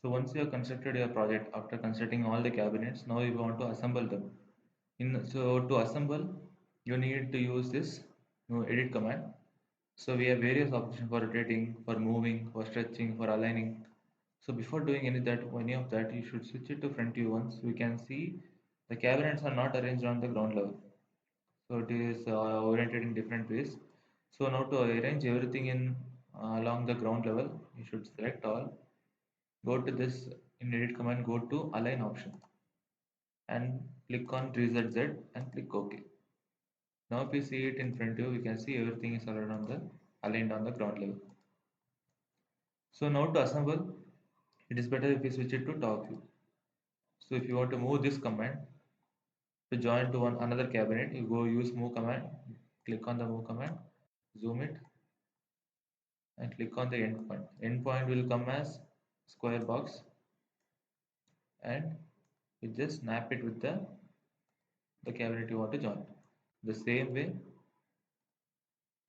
So once you have constructed your project, after constructing all the cabinets, now you want to assemble them. So to assemble, you need to use this edit command. So we have various options for rotating, for moving, for stretching, for aligning. So before doing any of that, you should switch it to front view once. We can see the cabinets are not arranged on the ground level. So it is oriented in different ways. So now to arrange everything in along the ground level, you should select all. Go to this in edit command, go to align option and click on reset Z and click OK. Now if you see it in front view, we can see everything is aligned on the ground level. So now to assemble, it is better if we switch it to top view. So if you want to move this command to join to another cabinet, you go use move command, click on the move command, zoom it and click on the endpoint. Endpoint will come as square box and you just snap it with the cabinet you want to join. The same way,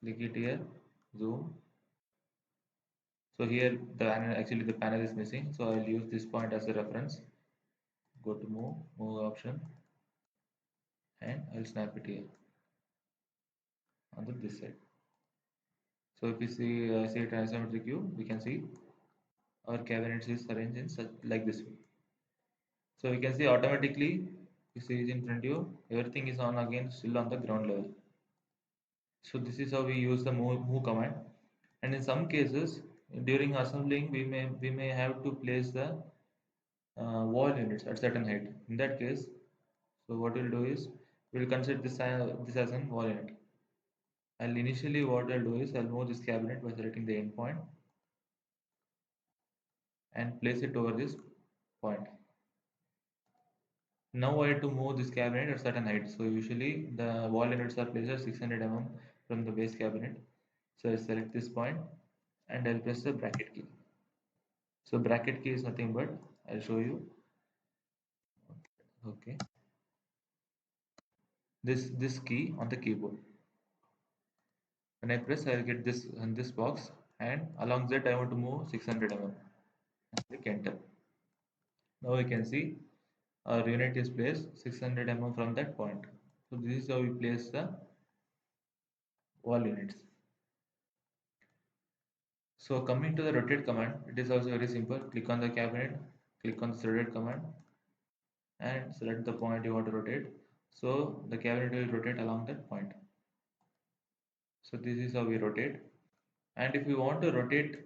click it here, zoom. So here actually the panel is missing, so I'll use this point as a reference. Go to move option, and I'll snap it here on this side. So if we see a isometric view, we can see our cabinets is arranged in such like this way. So we can see automatically, you see it in front of you, everything is on again still on the ground level. So this is how we use the move command. And in some cases, during assembling, we may have to place the wall units at certain height. In that case, so what we'll do is we'll consider this as an wall unit. And initially, what I'll do is I'll move this cabinet by selecting the endpoint and place it over this point. Now I have to move this cabinet at certain height. So usually the wall units are placed at 600 mm from the base cabinet. So I select this point and I'll press the bracket key. So bracket key is nothing but I'll show you. Okay, this key on the keyboard. When I press, I'll get this in this box, and along that I want to move 600 mm. Click enter. Now we can see our unit is placed 600 mm from that point. So this is how we place the wall units. So coming to the rotate command, it is also very simple. Click on the cabinet, click on the rotate command, and select the point you want to rotate. So the cabinet will rotate along that point. So this is how we rotate. And if you want to rotate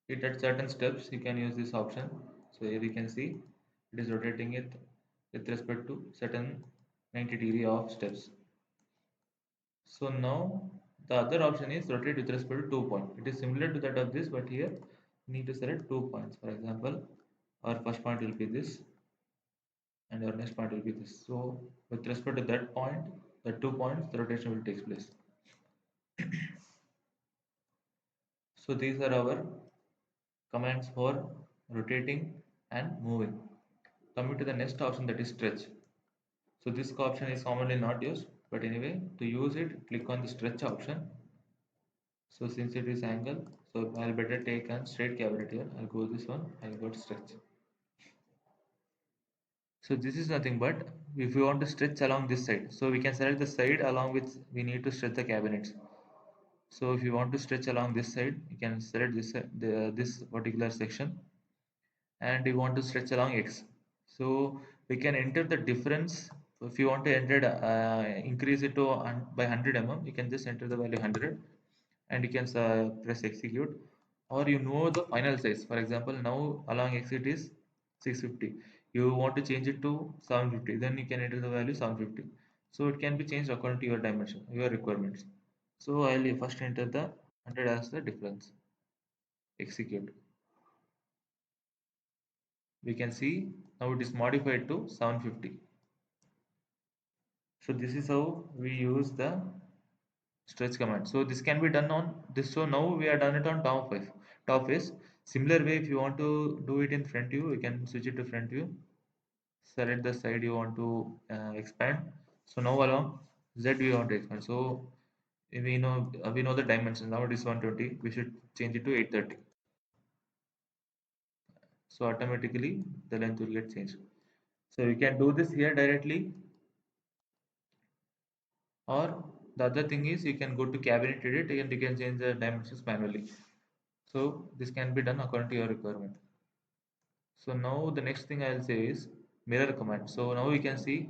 it at certain steps, you can use this option. So here you can see it is rotating it with respect to certain 90-degree of steps. So now the other option is rotate with respect to 2 points. It is similar to that of this, but here we need to select 2 points. For example, our first point will be this and our next point will be this. So with respect to that point, the 2 points, the rotation will take place. So these are our commands for rotating and moving. Coming to the next option, that is stretch. So this option is commonly not used, but anyway, to use it, click on the stretch option. So since it is angle, so I'll better take a straight cabinet here. I'll go this one, I'll go to stretch. So this is nothing but if we want to stretch along this side, so we can select the side along which we need to stretch the cabinets. So if you want to stretch along this side, you can select this particular section, and you want to stretch along X. So we can enter the difference. If you want to enter increase it to by 100 mm, you can just enter the value 100 and you can press execute, or you know the final size. For example, now along X it is 650. You want to change it to 750, then you can enter the value 750. So it can be changed according to your dimension, your requirements. So I'll first enter the 100 as the difference. Execute. We can see now it is modified to 750. So this is how we use the stretch command. So this can be done on this. So now we are done it on top face. Similar way, if you want to do it in front view, you can switch it to front view. Select the side you want to expand. So now along Z we want to expand. So we know the dimension. Now it is 120. We should change it to 830. So automatically the length will get changed. So you can do this here directly, or the other thing is you can go to cabinet edit and you can change the dimensions manually. So this can be done according to your requirement. So now the next thing I'll say is mirror command. So now we can see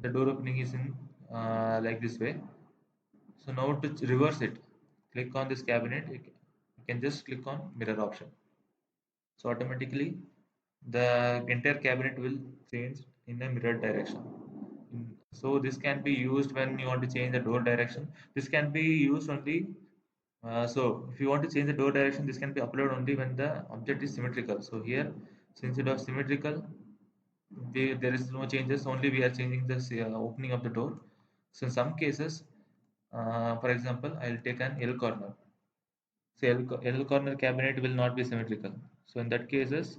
the door opening is in like this way. So now to reverse it, click on this cabinet. You can just click on mirror option. So automatically the entire cabinet will change in a mirror direction. So this can be used when you want to change the door direction. This can be used only. So if you want to change the door direction, this can be applied only when the object is symmetrical. So here, since it was symmetrical, there is no changes. Only we are changing this opening of the door. So in some cases, for example, I'll take an L corner. So L corner cabinet will not be symmetrical. So in that cases,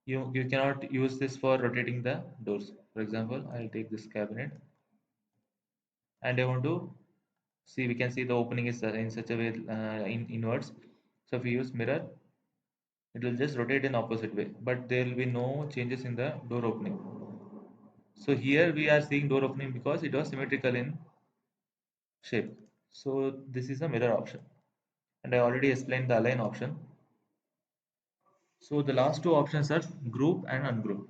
you cannot use this for rotating the doors. For example, I'll take this cabinet and I want to see, we can see the opening is in such a way in inwards. So if we use mirror, it will just rotate in opposite way, but there will be no changes in the door opening. So here we are seeing door opening because it was symmetrical in shape. So this is a mirror option, and I already explained the align option. So the last two options are group and ungroup.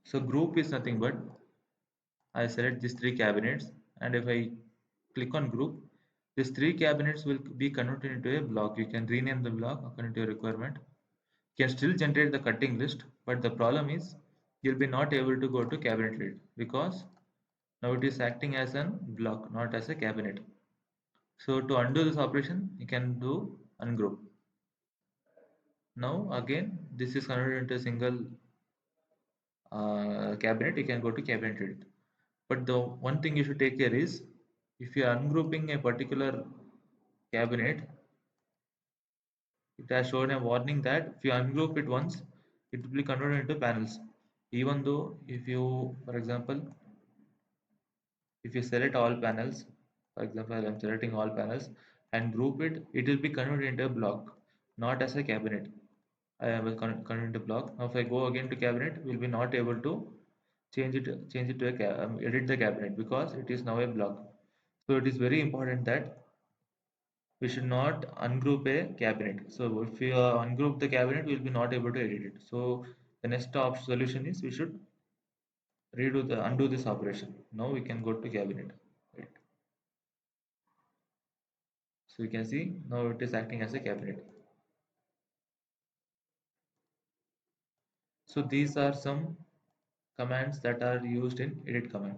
So group is nothing but I select these three cabinets, and if I click on group, these three cabinets will be converted into a block. You can rename the block according to your requirement. You can still generate the cutting list, but the problem is you'll be not able to go to cabinet list because now it is acting as a block, not as a cabinet. So to undo this operation, you can do ungroup. Now again, this is converted into a single cabinet. You can go to cabinet edit. But the one thing you should take care is if you are ungrouping a particular cabinet, it has shown a warning that if you ungroup it once, it will be converted into panels. Even though if you, for example, if you select all panels, for example, I'm selecting all panels and group it, it will be converted into a block, not as a cabinet. I will convert into block. Now if I go again to cabinet, we'll be not able to change it to a edit the cabinet because it is now a block. So it is very important that we should not ungroup a cabinet. So if we ungroup the cabinet, we will be not able to edit it. So the next option solution is we should undo this operation. Now we can go to cabinet. Right. So you can see now it is acting as a cabinet. So these are some commands that are used in edit command.